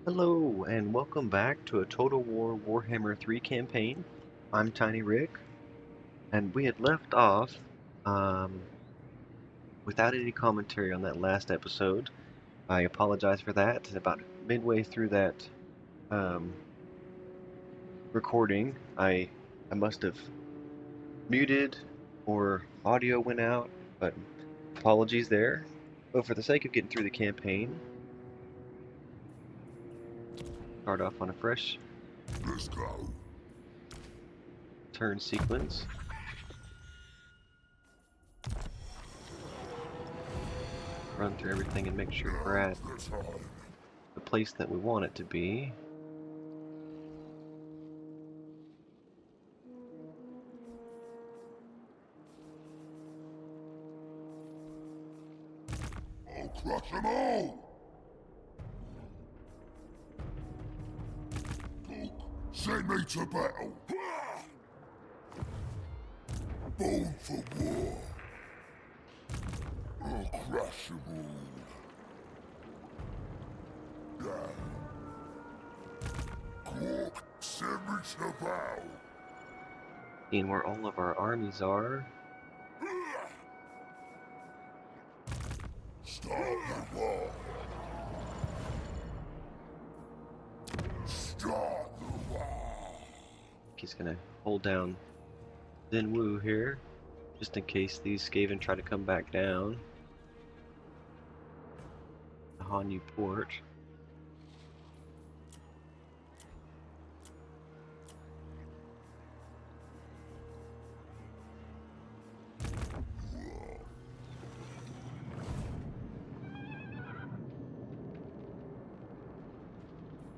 Hello, and welcome back to a Total War Warhammer 3 campaign. I'm Tiny Rick, and we had left off um, without any commentary on that last episode. I apologize for that. About midway through that um, recording, I must have muted or audio went out, but apologies there. But for the sake of getting through the campaign, start off on a fresh Let's go. turn sequence. Run through everything and make sure we're at Let's hide. the place that we want it to be. I'll crush them all. Cook, send me to battle. Born for war. I'll crush them all. Cook, send me to battle. Seeing where all of our armies are. Start the war. Start the war. He's gonna hold down Zinwu here, just in case these Skaven try to come back down. The Hanyu port.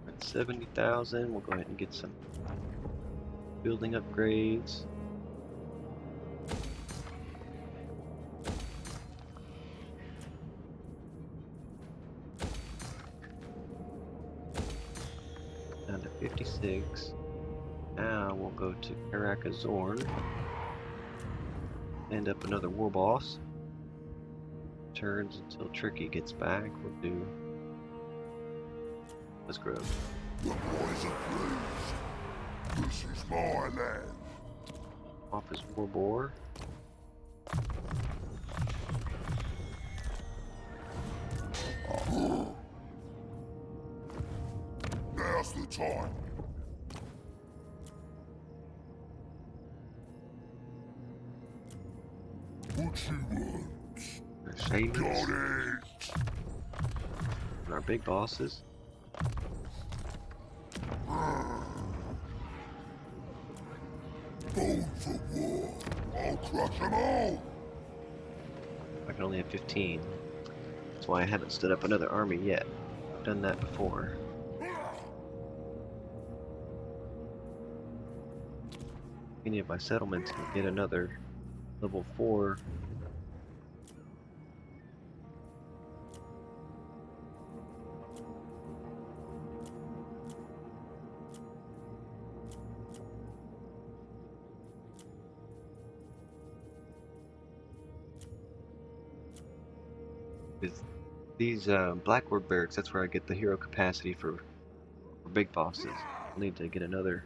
At 70,000, we'll go ahead and get some building upgrades. Down to 56. Now we'll go to Karakazorn. End up another war boss. Turns until Tricky gets back. We'll do. Let's grow. The boys are pleased. This is my land. Off his war boar. Now's the time. What you want? Our shamans. Got it. And our big bosses. Born for war. I'll crush them all. I can only have 15. That's why I haven't stood up another army yet. I've done that before. Any of my settlements can get another level 4. With these Blackward barracks, that's where I get the hero capacity for big bosses. I'll need to get another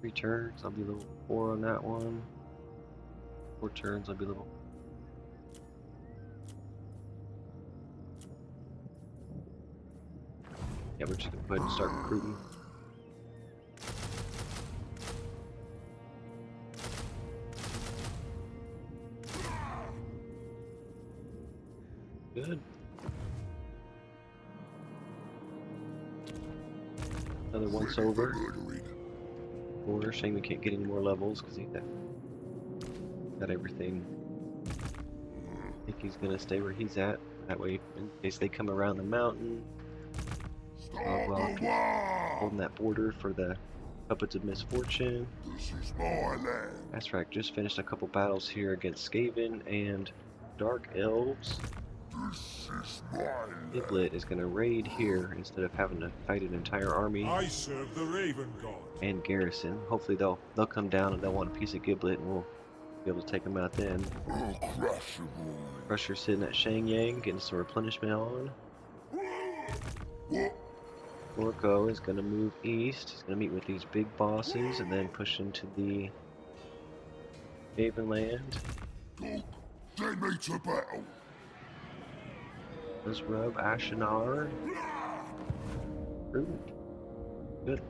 3 turns. I'll be level 4 on that one. 4 turns, I'll be level. Yeah, we're just gonna go ahead and start recruiting. Good. Another once over. Or shame we can't get any more levels because he got everything. I think he's gonna stay where he's at. That way, in case they come around the mountain, holding that border for the Puppets of Misfortune. This is my land. Astrak just finished a couple battles here against Skaven and Dark Elves. This is my land. Giblet is gonna raid here instead of having to fight an entire army I serve the Raven God. and garrison. Hopefully they'll come down and they'll want a piece of Giblet, and we'll Be able to take them out then. I'll crush them all. Crusher sitting at Shangyang, getting some replenishment on. What? Orko is going to move east. He's going to meet with these big bosses and then push into the Havenland. Dog, take me to battle. Let's rub Ashinar. Ooh, good.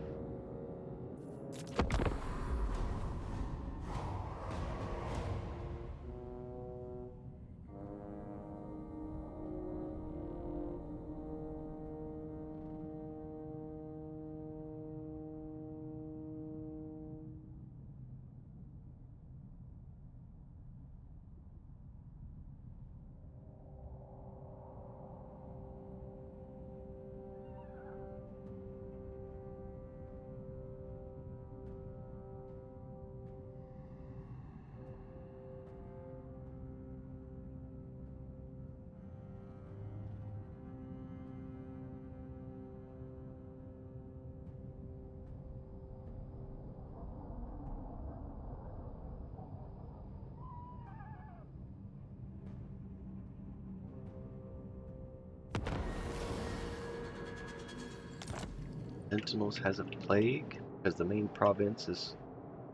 Sentinels has a plague because the main province is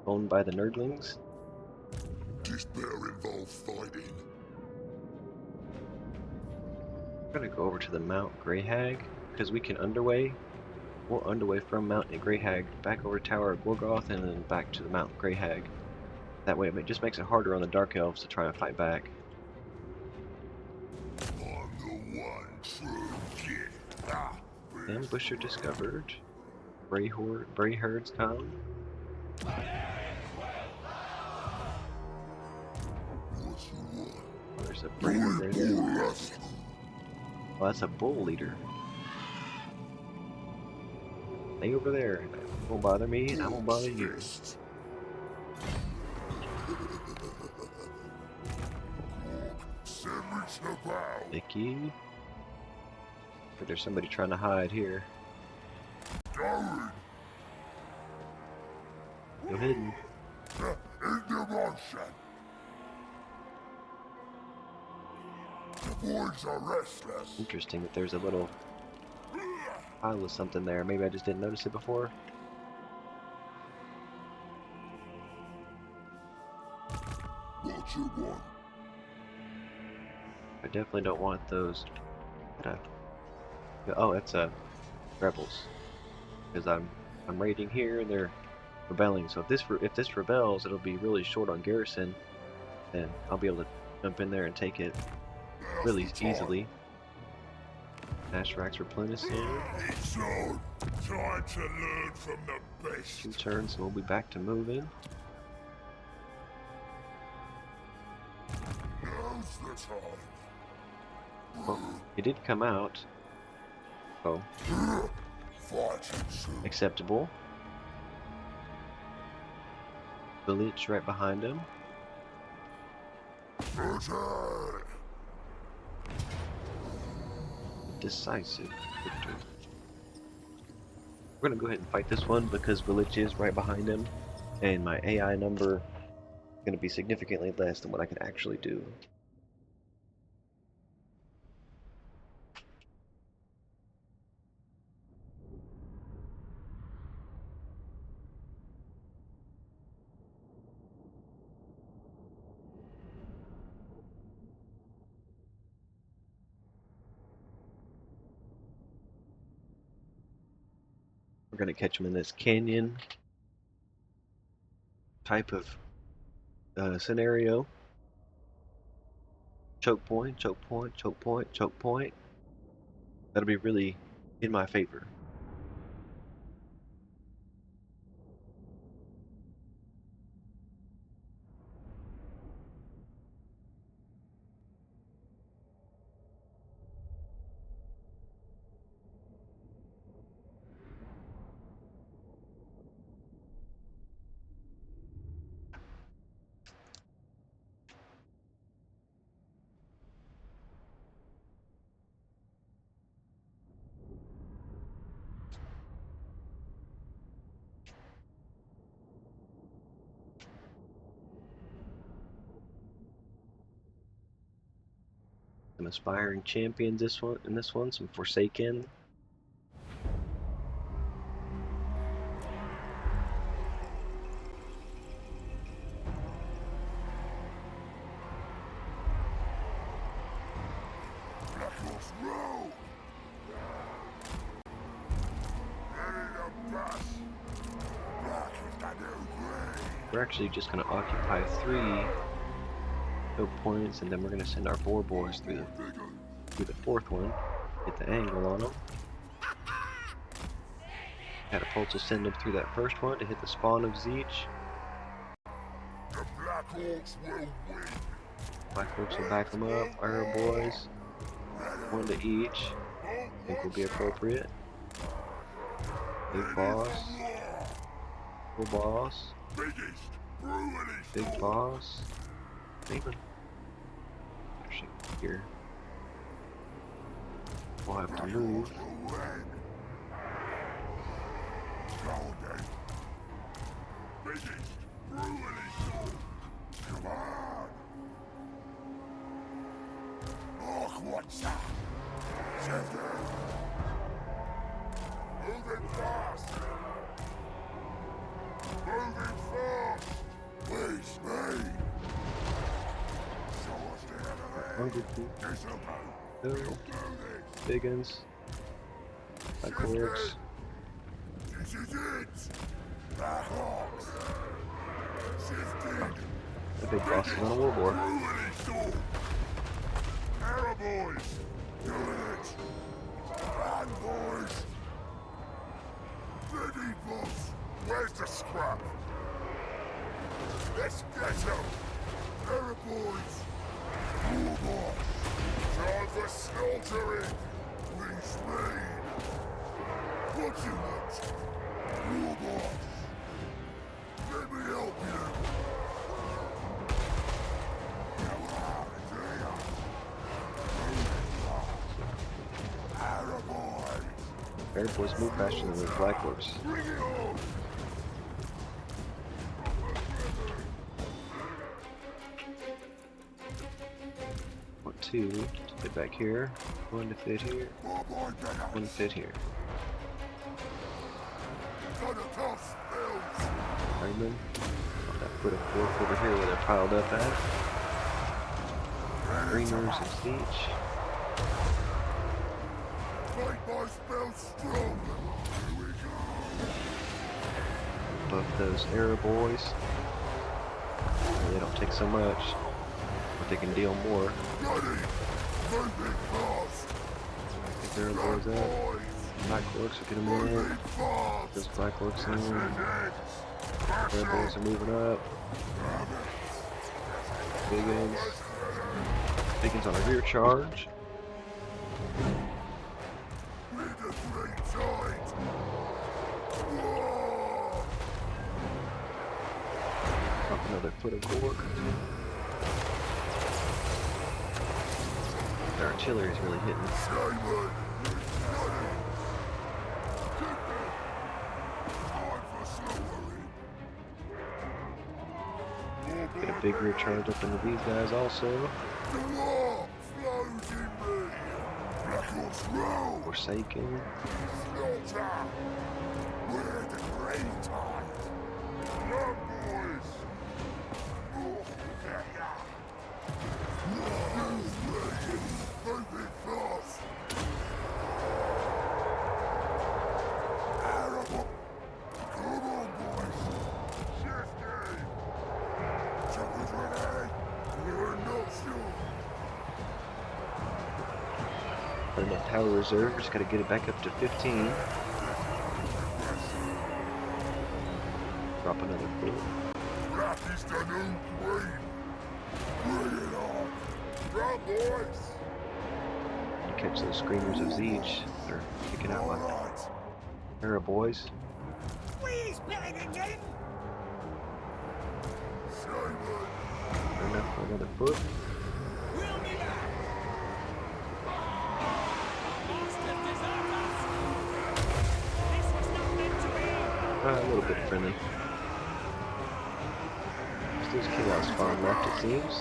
owned by the Nerdlings. This better involve fighting. We're gonna go over to the Mount Greyhag because we can underway. We'll underway from Mount Greyhag back over Tower of Gorgoth and then back to the Mount Greyhag. That way it just makes it harder on the Dark Elves to try and fight back. I'm the one true kid. Ambusher discovered. Bray herds come. What you want? There's a Bray herd right there. Bull. Oh, that's a bull leader. Stay over there. It won't bother me, and I won't bother you. Send me to battle. Vicky. But there's somebody trying to hide here. Going. Go hidden. Into motion. The boys are restless. Interesting that there's a little pile of something there. Maybe I just didn't notice it before. What you want? I definitely don't want those. Oh, that's rebels. Because I'm raiding here and they're rebelling. So if this rebels, it'll be really short on garrison. Then I'll be able to jump in there and take it really easily. Ashrax replenishing. It's on. Time to learn from the best. 2 turns and we'll be back to moving. Now's the time. Well, it did come out. Oh, Fighting soon. acceptable. Village right behind him. Attack! Decisive victory. We're gonna go ahead and fight this one because village is right behind him, and my AI number is gonna be significantly less than what I can actually do. We're gonna catch him in this canyon type of scenario. Choke point, choke point, choke point, choke point. That'll be really in my favor. Some aspiring champions in this one, some Forsaken. We're actually just going to occupy 3 hope points, and then we're going to send our 4 boys through the 4th one. Get the angle on them. Catapults will send them through that first one to hit the spawn of Zeech. The Black Orcs will win. Black Orcs will back them up. Iron boys, 1 to each. I think will be appropriate. Big boss. Little boss. Big boss. Even. Actually, here. We'll have to move. Come on! Oh, what's that? Moving fast! Moving fast! Please, me! Show us the enemy! Hungry Poop. Disappoint! Hill. Biggins. Black Orcs. This is it! Black Orcs! Shifting! The big boss is on a warboard. Arrow boys! Doing it! Bad boys! Ready, boss! Where's the scrap? Let's get him! Arrow boys! War boss! Time for slaughtering! Please rain! What you want? War boss! Let me help you! Air boys move faster than the Black Orcs. Want 2 to fit back here. 1 to fit here. 1 to fit here. Ironman. That put a 4 over here where they're piled up at. Dreamers and Siege. Buff those arrow boys. They don't take so much, but they can deal more. Get arrow boys up. Black Orcs will get them in. Those Black Orcs in. Arrow boys are moving up. Biggins. Biggins on a rear charge. Up another foot of Gork. Their artillery's really hitting. Get a big rear charge up into these guys also. Forsaken. Enough tower reserve, just gotta get it back up to 15. Drop another foot. Black is the new queen. Bring it on. Run, boys. You catch those screamers of Zeech. They're kicking out like arrow boys. Please, Paddington! Enough for another foot. We'll be back! A little bit friendly. There's Chaos Spawn left, it seems.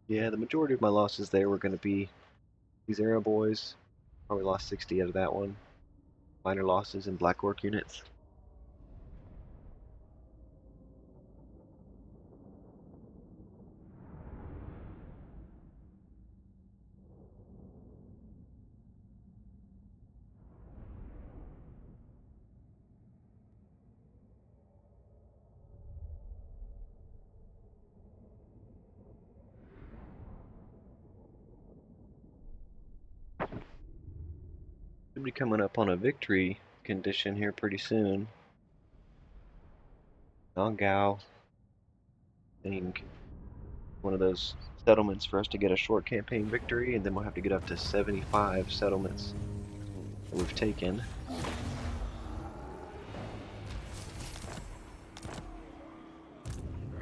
Yeah, the majority of my losses there were going to be these arrow boys. Probably lost 60 out of that one. Minor losses in Black Orc units. Should be coming up on a victory condition here pretty soon. Nongao being one of those settlements for us to get a short campaign victory, and then we'll have to get up to 75 settlements that we've taken.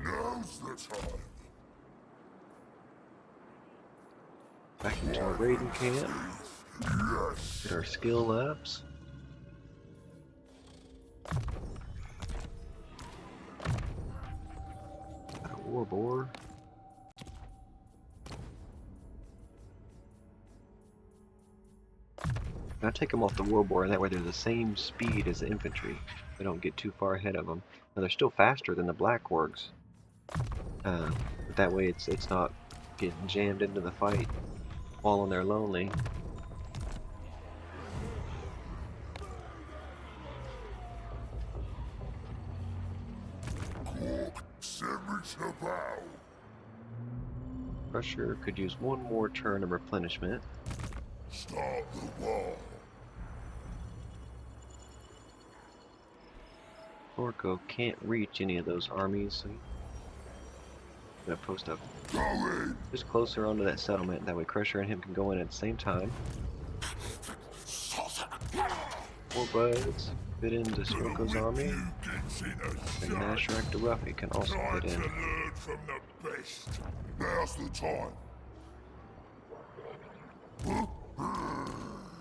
Now's the time. Back into our raiding camp. Yes. Get our skill ups. Got a war boar. I take them off the war boar, and that way they're the same speed as the infantry. They don't get too far ahead of them. Now they're still faster than the black orcs, but that way it's not getting jammed into the fight, falling there lonely. Send me to bow. Crusher could use one more turn of replenishment. Start the war. Orko can't reach any of those armies, so he's gonna post up Go in. just closer onto that settlement. That way Crusher and him can go in at the same time. War buds fit into Smoko's army. And Nashrak the Ruffy can also Time fit to in. learn from the best. Now's the time.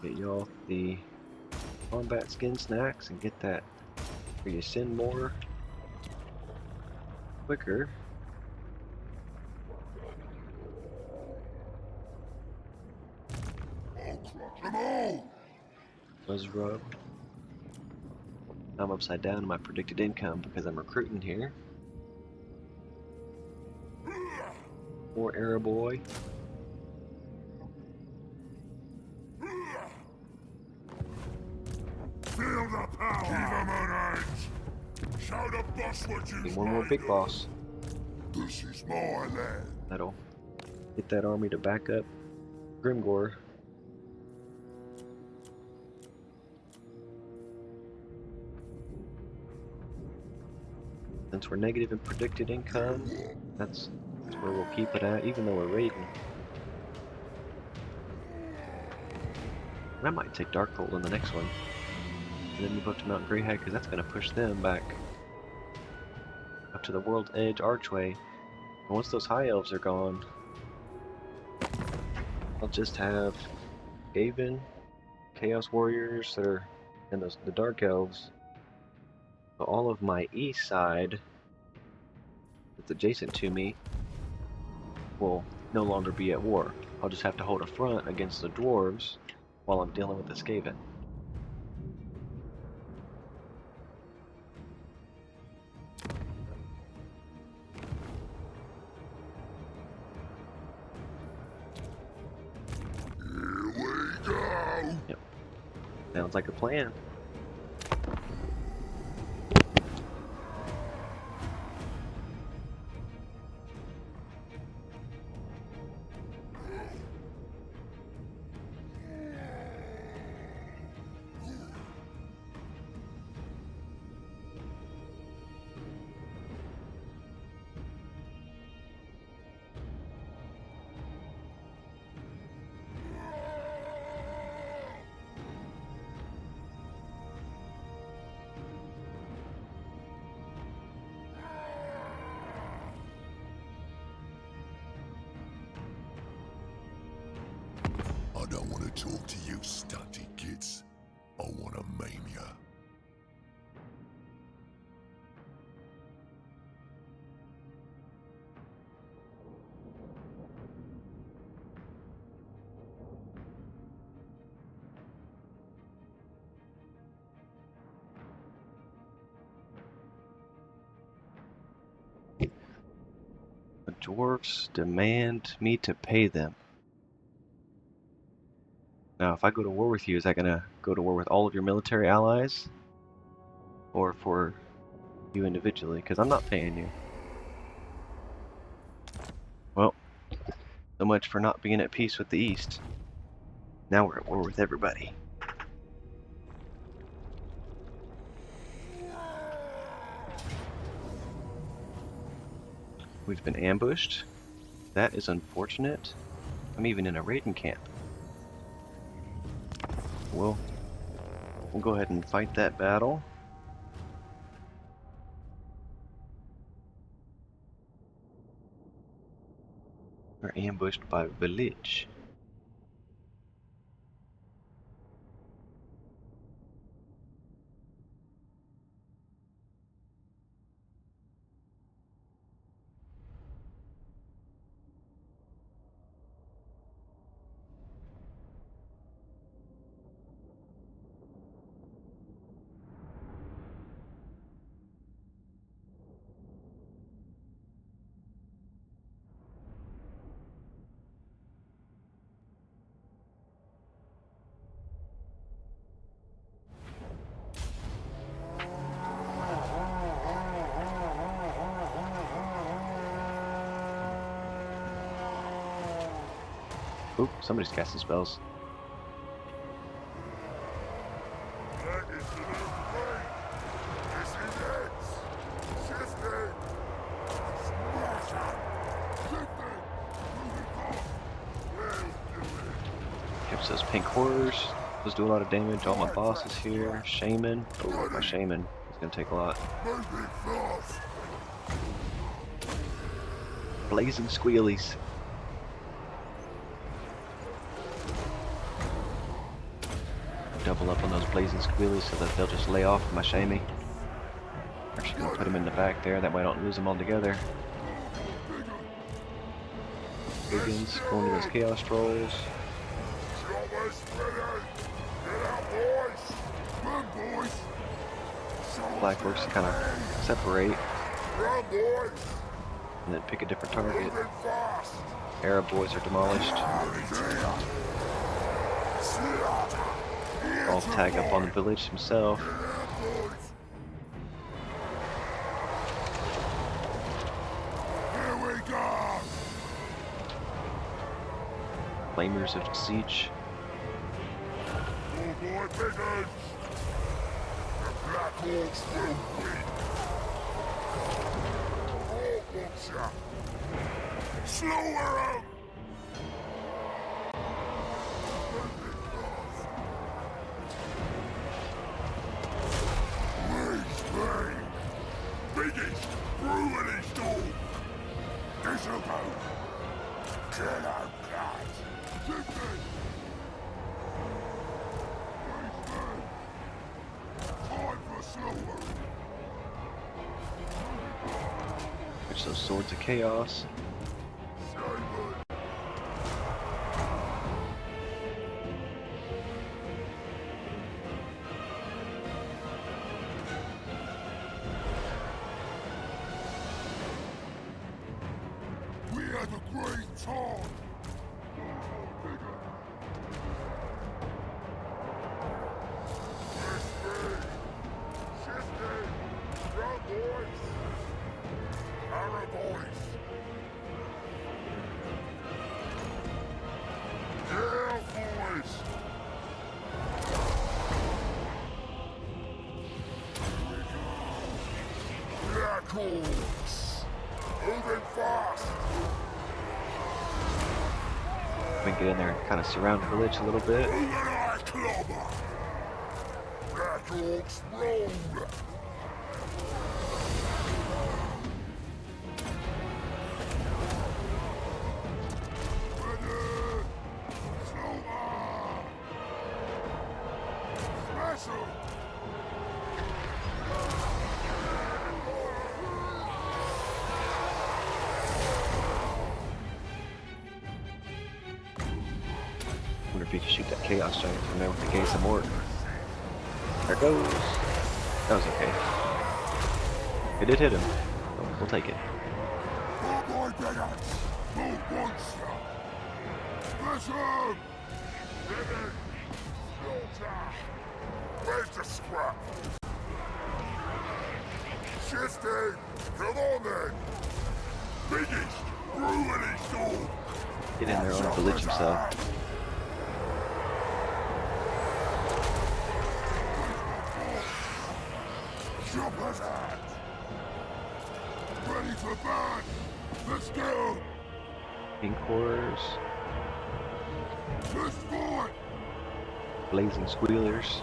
Get y'all the combat skin snacks and get that where you send more quicker. I'll crush them all. Buzz rub. I'm upside down in my predicted income because I'm recruiting here. More Arrow Boy. Feel the power. Give them an edge. Show the boss what you Need one more big boss. This is my land. That'll get that army to back up Grimgor. Since we're negative in predicted income, that's where we'll keep it at, even though we're raiding. And I might take Darkhold in the next one. And then move up to Mount Greyhide, because that's going to push them back up to the World's Edge Archway. And once those High Elves are gone, I'll just have Skaven, Chaos Warriors that are, and the Dark Elves. So all of my east side that's adjacent to me will no longer be at war. I'll just have to hold a front against the dwarves while I'm dealing with the Skaven. Here we go. Yep. Sounds like a plan. I don't want to talk to you stunty kids. I want to maim ya. dwarfs demand me to pay them. Now, if I go to war with you, is that gonna go to war with all of your military allies? Or for you individually? Because I'm not paying you. Well, so much for not being at peace with the East. Now we're at war with everybody. We've been ambushed. That is unfortunate. I'm even in a raiding camp. Well, we'll go ahead and fight that battle. We're ambushed by village. Oop, somebody's casting spells. That is the new queen. This is it. Shifting. Smash it. Shifting. Moving off. Well, do it. Keeps those pink horrors. Those do a lot of damage. All my bosses here. Shaman. Oh, my shaman is gonna take a lot. Moving fast. Blazing squealies. Double up on those blazing squealies so that they'll just lay off my shamey. Actually gonna put them in the back there, that way I don't lose them all together. Biggins going to those chaos trolls. Almost ready. Get out, boys. Run, boys. Black works to kind of separate Run, boys. and then pick a different target. Moving fast. Arab boys are demolished. I'll tag up on the village himself. Here we go. Flamers of Siege. Oh boy, Biggins. The Black Hawks will win. Hawk wants ya. Slower up. Biggest ruining storm. This'll go. Killer cat. Shifting. Time for slower. Which those swords of chaos. Shaman. We had a great time. Bigger. Shifting. Run, boys. Arrow boys. Yeah, boys. Black Hawks. Moving fast. We can get in there and kind of surround the village a little bit. Moving eye clobber. Black Hawks roll. Ready. Slower. Smash 'em. Wonder if you can shoot that chaos giant from there with the gaze of Mort. There it goes. That was okay. It did hit him. So we'll take it. Oh boy, Peasants! Full monster! Smash 'em! Finish! Slaughter! Where's the scrap? Shifting! Come on then! Biggest, brutally storm! Get in there on village himself. Chopper's hat! Ready for bat! Let's go! Pink horrors, Let's fight! blazing squealers.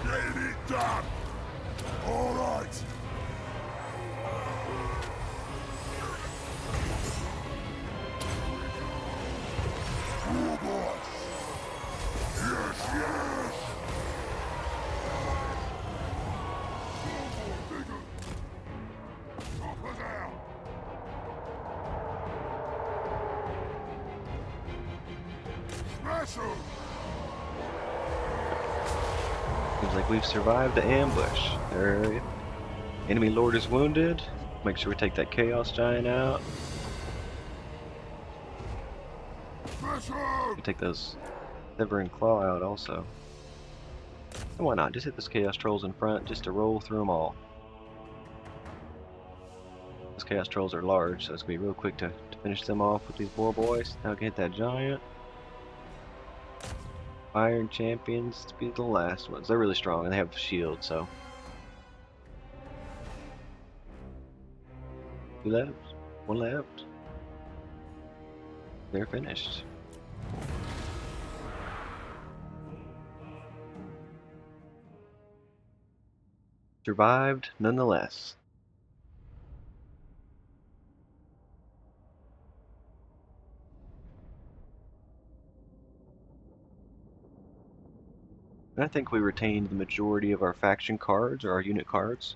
Get it done! Alright! War boss! Yes, yes! Chopper's out! Smash 'em! Seems like we've survived the ambush. Our enemy lord is wounded. Make sure we take that chaos giant out. Smash 'em! We take those severing claw out also. And why not? Just hit those chaos trolls in front just to roll through them all. Those chaos trolls are large, so it's gonna be real quick to finish them off with these boar boys. Now get that giant. Iron champions to be the last ones. They're really strong and they have shields, so. 2 left, 1 left. They're finished. Survived nonetheless. And I think we retained the majority of our faction cards or our unit cards.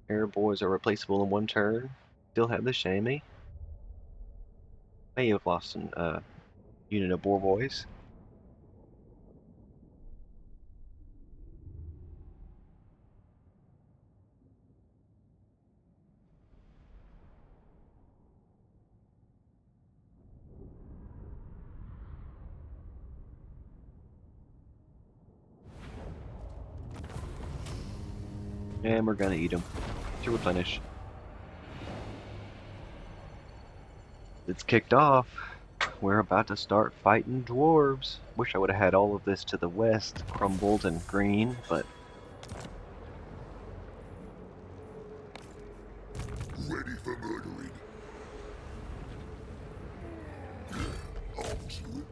Air boys are replaceable in 1 turn. Still have the chamois. May have lost an unit of boar boys. And we're gonna eat them to replenish. It's kicked off. We're about to start fighting dwarves. Wish I would have had all of this to the west, crumbled and green, but Ready for murdering. On to it.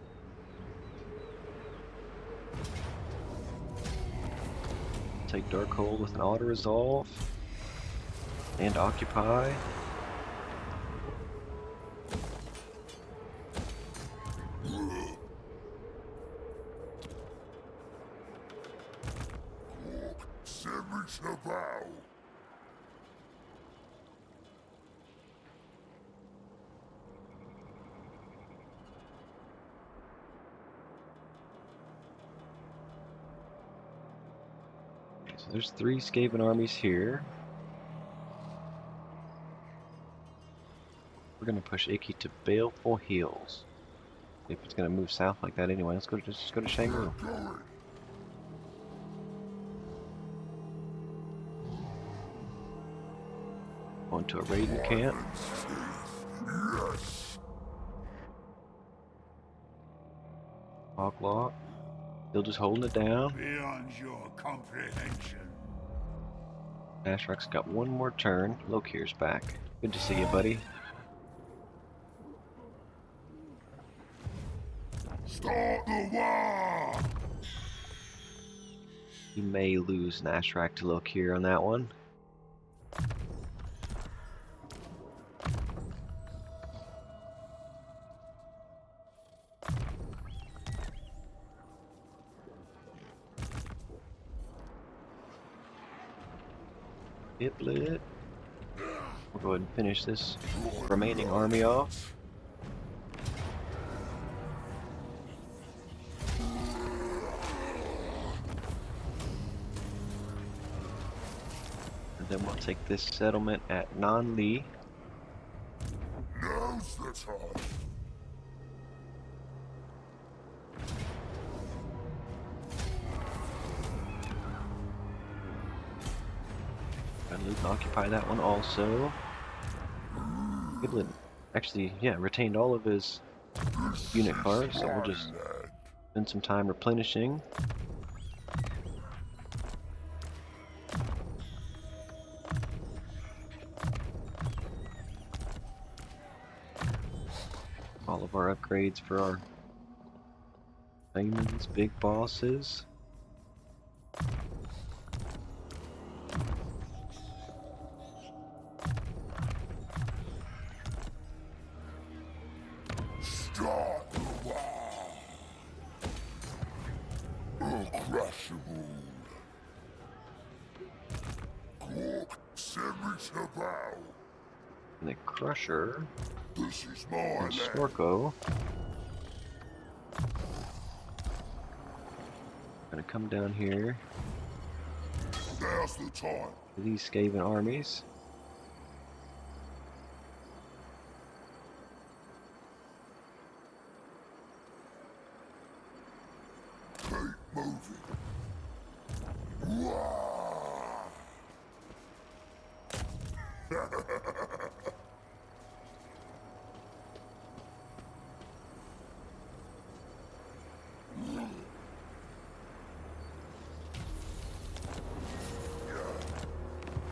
take Darkhold with an auto resolve and occupy. Send me to bow. So there's 3 Skaven armies here. We're gonna push Icky to Baleful Hills. If it's gonna move south like that anyway, let's go just go to Shangru. Going. On to a raiding camp. Yes. Hawklock. Still just holding it down. Beyond your comprehension. Ashrock's got 1 more turn. Lokir's back. Good to see you, buddy. Start the war. You may lose an Ashrak to Lokir on that one. Hiplet. We'll go ahead and finish this remaining army off. Then we'll take this settlement at Non-Lee. Now's the time. And Luke occupy that one also. Giblin actually, yeah, retained all of his unit cards, so we'll just spend some time replenishing. All of our upgrades for our diamonds, big bosses. Start the war. Uncrushable. Cork, send me to bow. And the Crusher This is my and land. Snorko. Gonna come down here Now's the time. to these Skaven armies. Keep moving. Wah!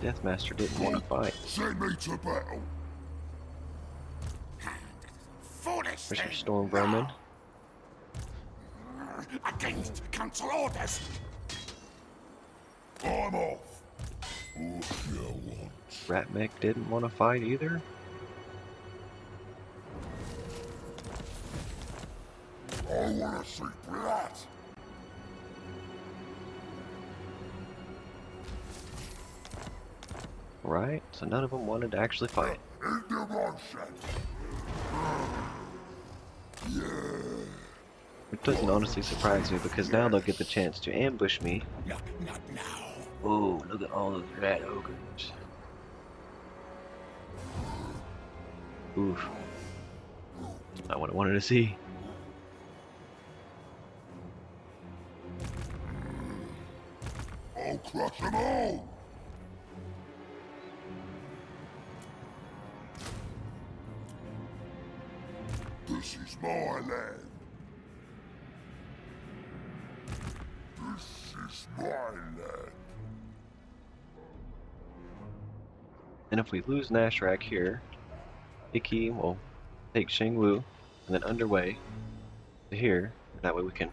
Deathmaster didn't want to fight. Send me to battle. Foolish There's your thing. Storm Vermin. Against council orders. I'm off. What you want? Ratmech didn't want to fight either. I wanna see blood. Right, so none of them wanted to actually fight. Into motion. It doesn't honestly surprise me because now they'll get the chance to ambush me. Not now. Oh, look at all those rat ogres. Oof. Not what I wanted to see. I'll crush them all. This is my land. This is my land. And if we lose Nashrak here, Iki will take Shangwu and then underway to here. That way we can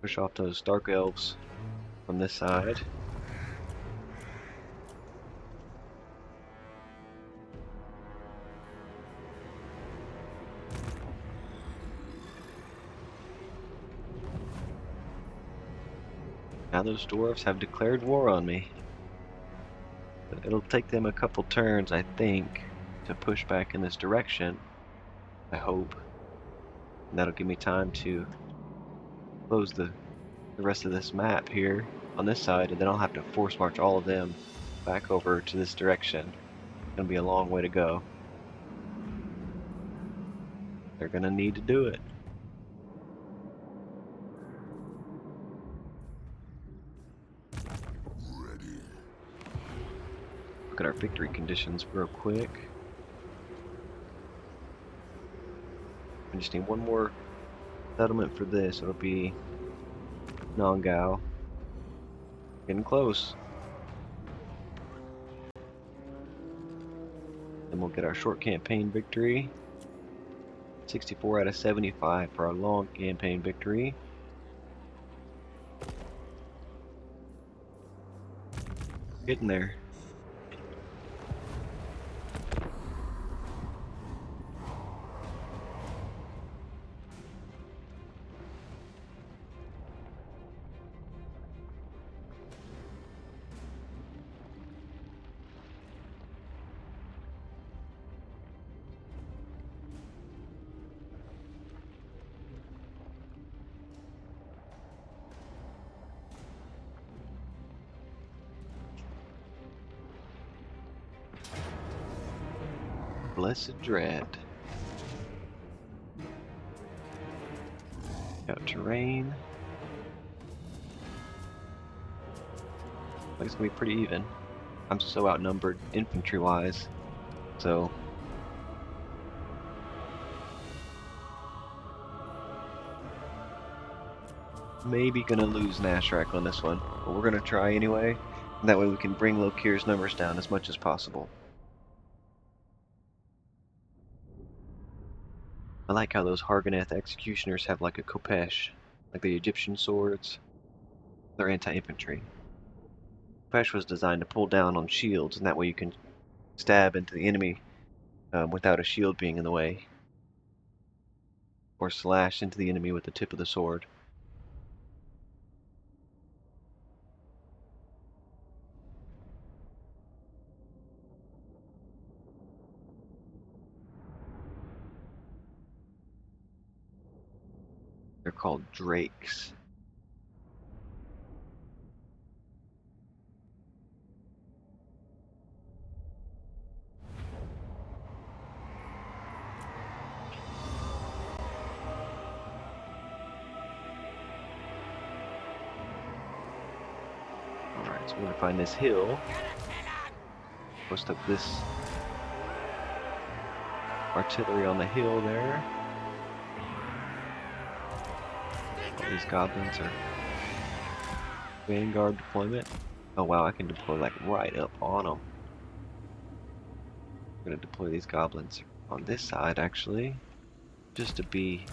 push off those Dark Elves from this side. Now those dwarves have declared war on me. But it'll take them a couple turns, I think, to push back in this direction. I hope. And that'll give me time to close the rest of this map here on this side, and then I'll have to force march all of them back over to this direction. It's gonna be a long way to go. They're gonna need to do it. Ready. Look at our victory conditions real quick. We just need one more settlement for this. It'll be Nongao. Getting close. Then we'll get our short campaign victory. 64 out of 75 for our long campaign victory. Getting there. Blessed Dread. Got terrain. Like it's gonna be pretty even. I'm so outnumbered infantry-wise, so maybe gonna lose Nashrak on this one, but we're gonna try anyway. And that way we can bring Lokir's numbers down as much as possible. I like how those Harganeth executioners have like a Kopesh, like the Egyptian swords. They're anti-infantry. Kopesh was designed to pull down on shields, and that way you can stab into the enemy without a shield being in the way. Or slash into the enemy with the tip of the sword. They're called drakes. Alright, so we're gonna find this hill. Post up this artillery on the hill there. All these goblins are vanguard deployment. Oh wow, I can deploy like right up on them. I'm gonna deploy these goblins on this side actually, just to be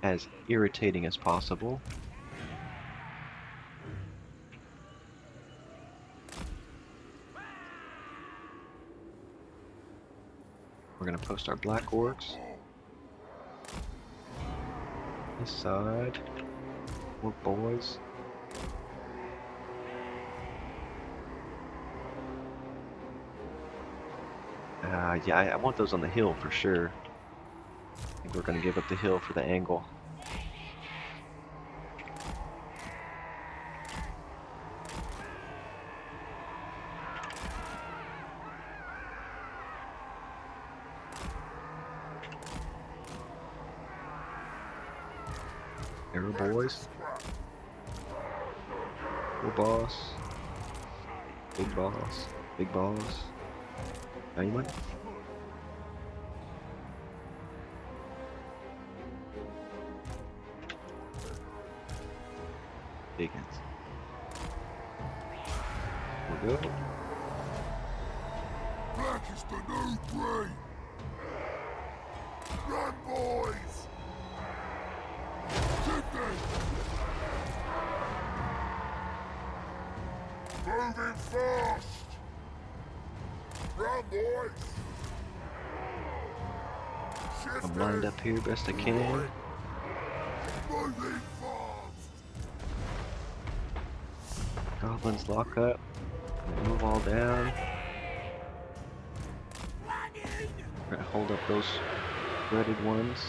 as irritating as possible. We're gonna post our black orcs. This side. More boys. Yeah, I want those on the hill for sure. I think we're gonna give up the hill for the angle. Arrow boys. Little boss. Big boss. Big boss. Anyone? Deacons. We'll go. Black is the new green. Run, boys. Shifting. Moving fast. Run, boys. Shifting. I'm lined up here best I can. Moving fast. Goblins lock up. Move all down. We're gonna hold up those threaded ones.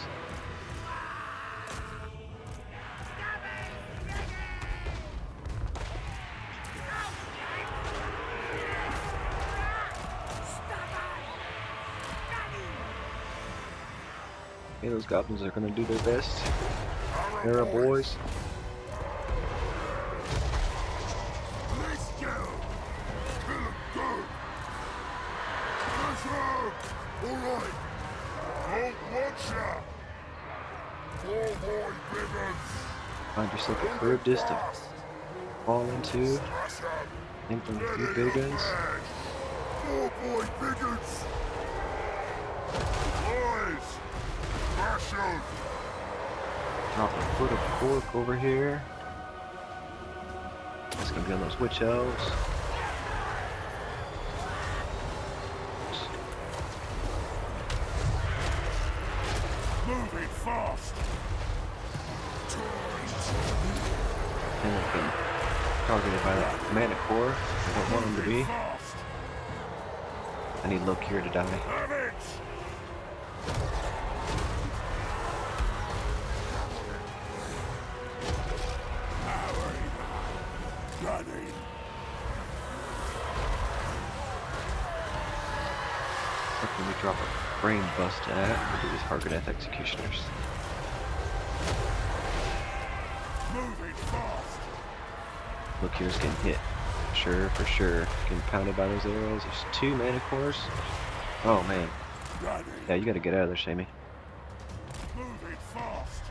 Okay, those goblins are gonna do their best. Arrow boys. Let's go. Kill him good. Let's go. All right. Don't watch out. Poor boy Biggins. Find yourself a curved distance to fall into. Smash him. Aim from a few big guns. Poor boy Biggins. Boys. Smash him. Drop a foot of cork over here. That's gonna be on those witch elves. Moving fast. And they've been targeted by that mana core. I don't want them to be. Fast. I need Lokir to die. Have it. Let me drop a brain bust at. We'll do these Hargoneth Executioners. Moving fast. Look, here's getting hit. Sure, for sure. Getting pounded by those arrows. There's 2 mana cores. Oh man. Ready. Yeah, you gotta get out of there, Shamey. Moving fast.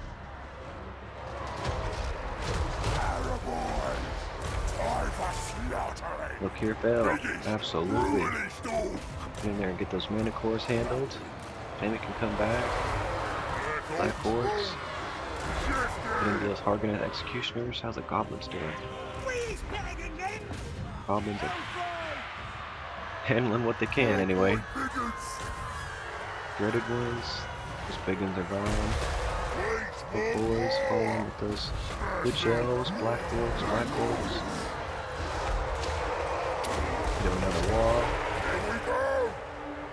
Paraboys. Time for slaughtering. Look here, Phil. Biggest, Absolutely. ruinest dog. Get in there and get those mana cores handled. Shamey can come back. Black Orcs. Get into those Hargoneth Executioners. How's the Goblins doing? Goblins are handling what they can anyway. Dreaded ones. Those big ones are gone. Big boys falling with those good shells. Black Orcs, Black Orcs. Do another wall.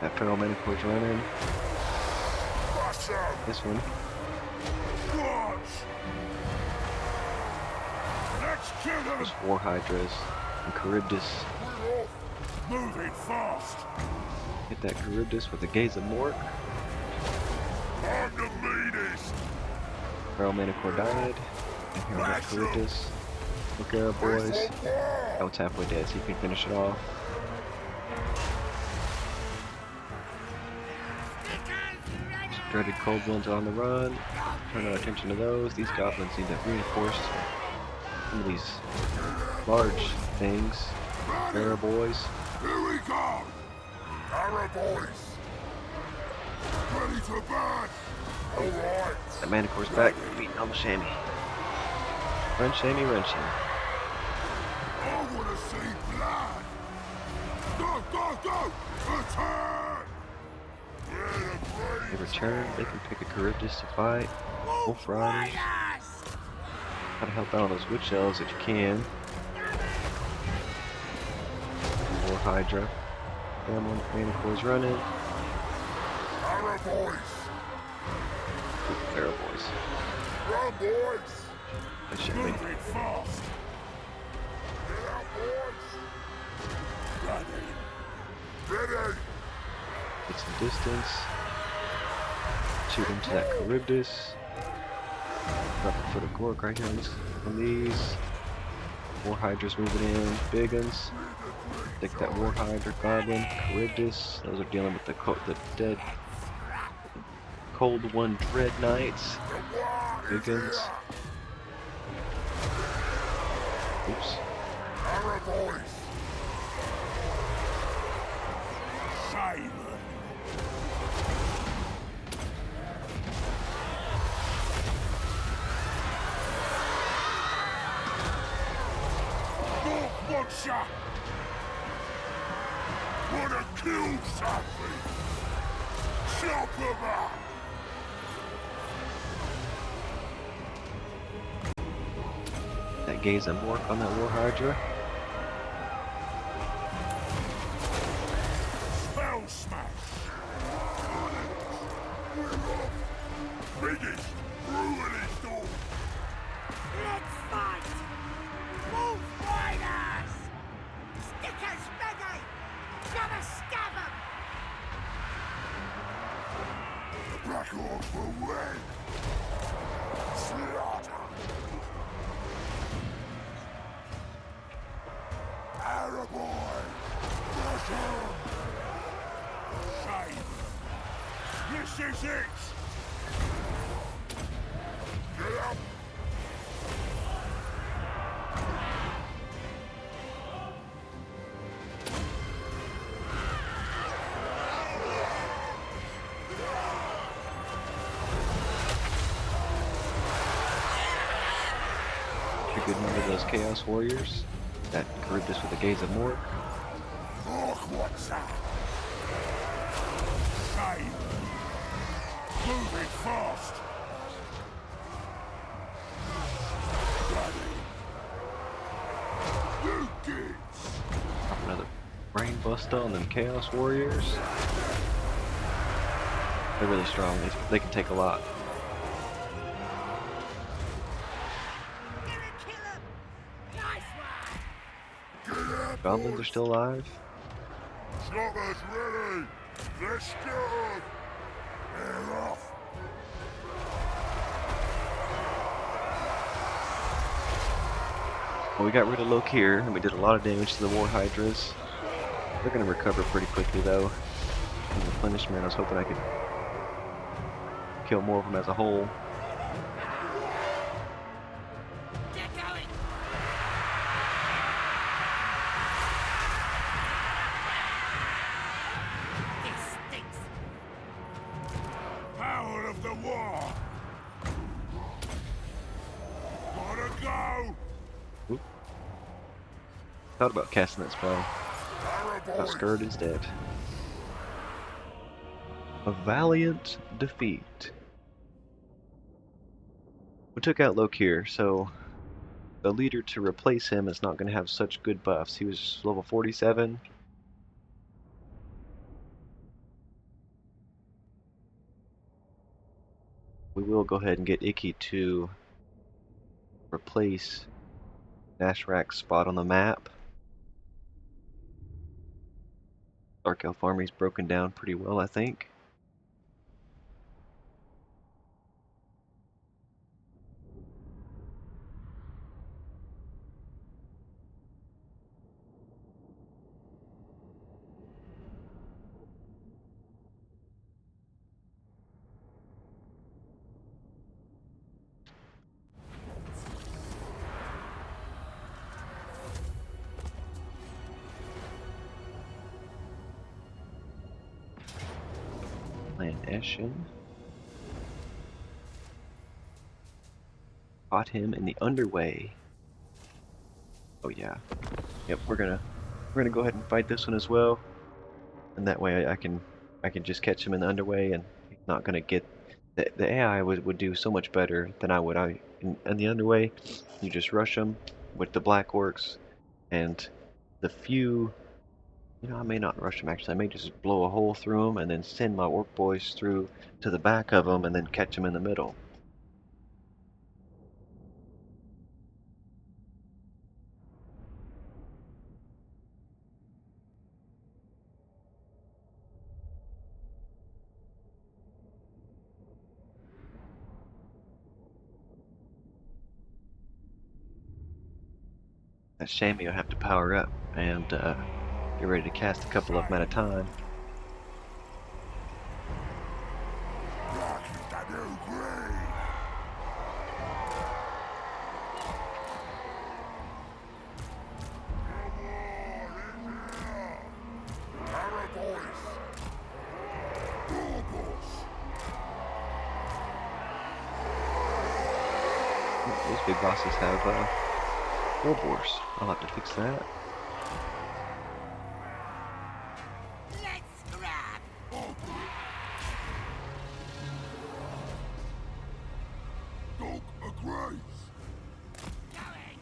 That Feral Manicor's running. This one. Those War Hydras and Charybdis. Moving fast. Hit that Charybdis with the Gaze of Mork. I'm the meanest. Feral Manticore died. And here we got Charybdis. Look out, boys. Oh, it's halfway dead, so you can finish it off. Dreaded cold ones on the run. Turn no attention to those. These goblins need to reinforce some of these large things. There, boys. Here we go. Paraboys. Ready to burn. All right. That Manticore's back, beating on the Shammy. Run, Shammy, run, Shammy. I want to see blood. Go, go, go. Attack. They return, they can pick a Charybdis to fight. Wolf Riders. Gotta help out on those wood shells if you can. More Hydra. Manicore's running. Paraboys. Feral boys. Run, boys. That should be. Moving fast. Get out, boys. Ready. Ready. Get some distance. Shoot into that Charybdis. Drop a foot of Gork right here on these. War Hydra's moving in. Big uns. Take that War Hydra, Goblin, Charybdis. Those are dealing with the dead Cold One Dread Knights. Big uns. Oops. Paraboys. Simon. One shot. Wanna kill something? Chop him up. That Gaze and Mork on that War Hydra. Spell smash. Biggest, ruinest dog. Let's fight! Wolf Riders! Stickers ready! Gonna stab 'em! The Black Orcs will win. Slaughter. Paraboy. Crush 'em. Shame. This is it. Get up. A good number of those Chaos Warriors. That Charybdis with the Gaze of Mork. Look what's that. Shame. Moving fast. Ready. You kids. Drop another Brain Buster on them Chaos Warriors. They're really strong. They can take a lot. Get up, Goblins are boys. still alive. Choppers ready. They're scared! They're off! Well, we got rid of Lokir, and we did a lot of damage to the War Hydras. They're going to recover pretty quickly, though. And replenishment, I was hoping I could kill more of them as a whole. Get going! This stinks! Power of the war! Gotta go! Oop. Thought about casting that spell. Got scared instead. A valiant defeat. We took out Lokir, so the leader to replace him is not going to have such good buffs. He was level 47. We will go ahead and get Icky to replace Nashrak's spot on the map. Dark Elf Army's broken down pretty well, I think. Clan Eshin. Caught him in the underway. Oh yeah. Yep, we're gonna go ahead and fight this one as well. And that way I can just catch him in the underway, and he's not gonna get the AI would do so much better than I would. In the underway, you just rush them with the black orcs, and the few, you know, I may not rush them actually. I may just blow a hole through them and then send my orc boys through to the back of them and then catch them in the middle. That Shammy will have to power up and get ready to cast a couple of them at a time. Black is the new green! Those big bosses have Ouroboros. I'll have to fix that. Let's grab! Dog agrees! Going!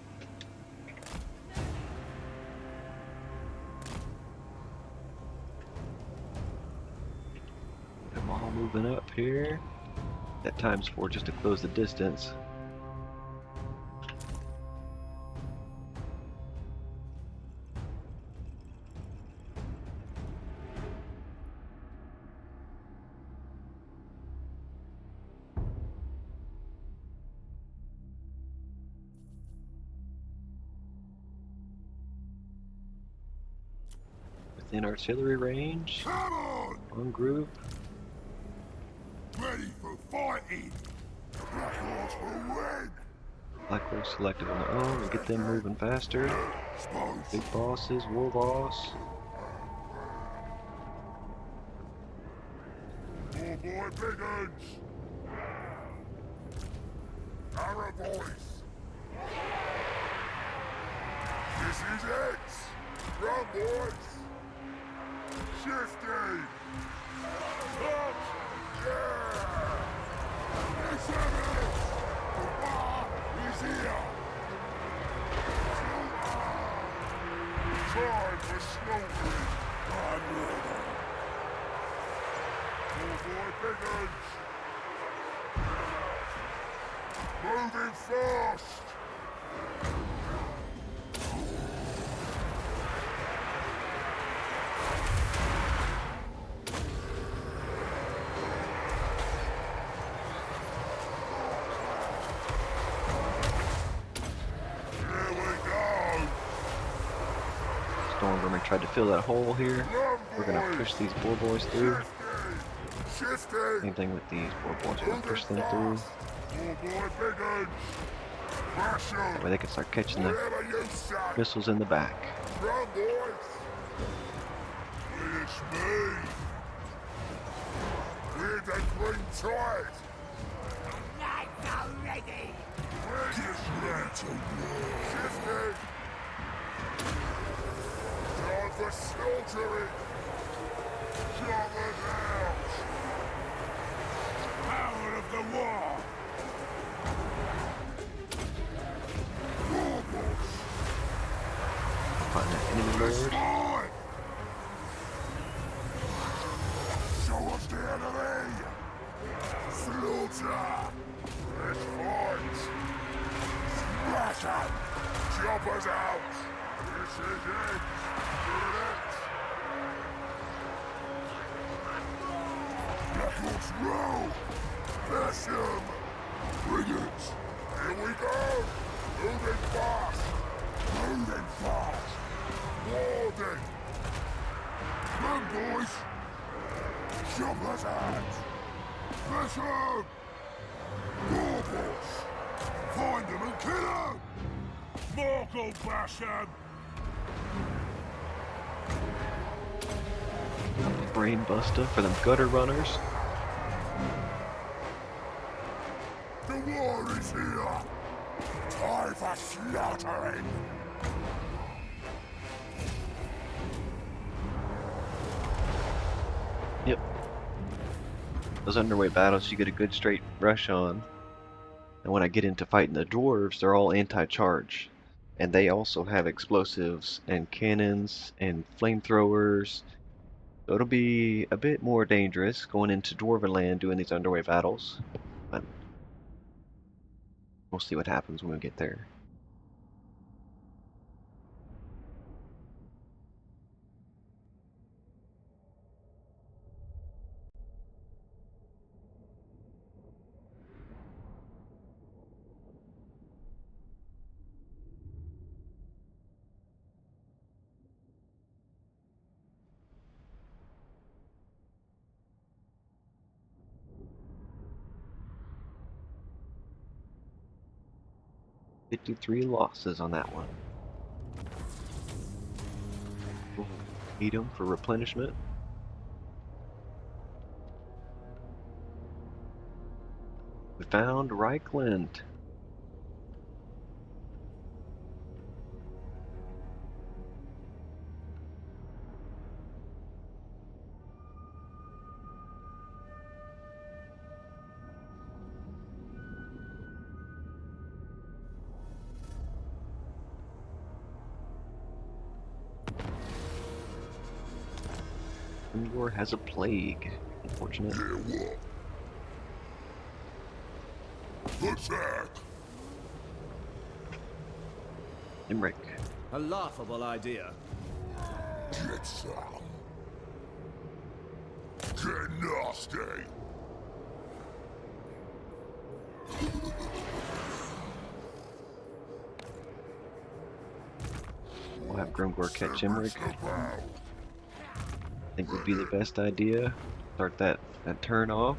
I'm all moving up here. That times 4 just to close the distance. Within artillery range, Come on! one group. Ready for fighting! The Black Horse will win! Black Horse selected on their own and get them moving faster. Suppose. Big bosses, war boss. Poor boy Biggins! Arrow voice! This is it! Run, boys! Shifty! Touch! Yeah! It's it! The bar is here! Time for snooping! I'm ready! Poor boy Biggins! Moving fast! tried to fill that hole here. We're gonna Run, push boys! these boar boys through. Shifting! Same thing with these boar boys. We're gonna Moving push them through. fast! Oh boy, big uns! Mash That 'em! way they can start catching the Whatever you say! missiles in the back. Run, boys! It's me! We're the Green Tide! Knives already! Where's this little war? Shifting! Time for slaughtering! Shut it out! Power of the war! Robots! Find that enemy lord. Fine! Show us the enemy! Slaughter! Let's fight! Smash up! Choppers out! This is it! Get it! Black Hawks roll! Bash him! Bring it! Here we go! Moving fast! Moving fast! Warding! Run, boys! Choppers out! Bash him! Robots! Find him and kill him! Morgul bash him! Brain buster for them gutter runners. The war is here! Time for slaughtering! Yep. Those underway battles you get a good straight rush on. And when I get into fighting the dwarves, they're all anti-charge. And they also have explosives and cannons and flamethrowers. So it'll be a bit more dangerous going into Dwarven land doing these underway battles. But we'll see what happens when we get there. $53 losses on that one. We'll eat them for replenishment. We found Reichland. Grimgor has a plague. Unfortunate. Hear what? Attack! Imric. A laughable idea. Get some! Get nasty! We'll have Grimgor catch Imric. About. I think would be the best idea. Start that turn off.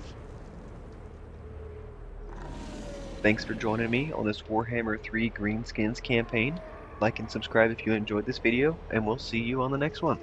Thanks for joining me on this Warhammer 3 Greenskins campaign. Like and subscribe if you enjoyed this video, and we'll see you on the next one.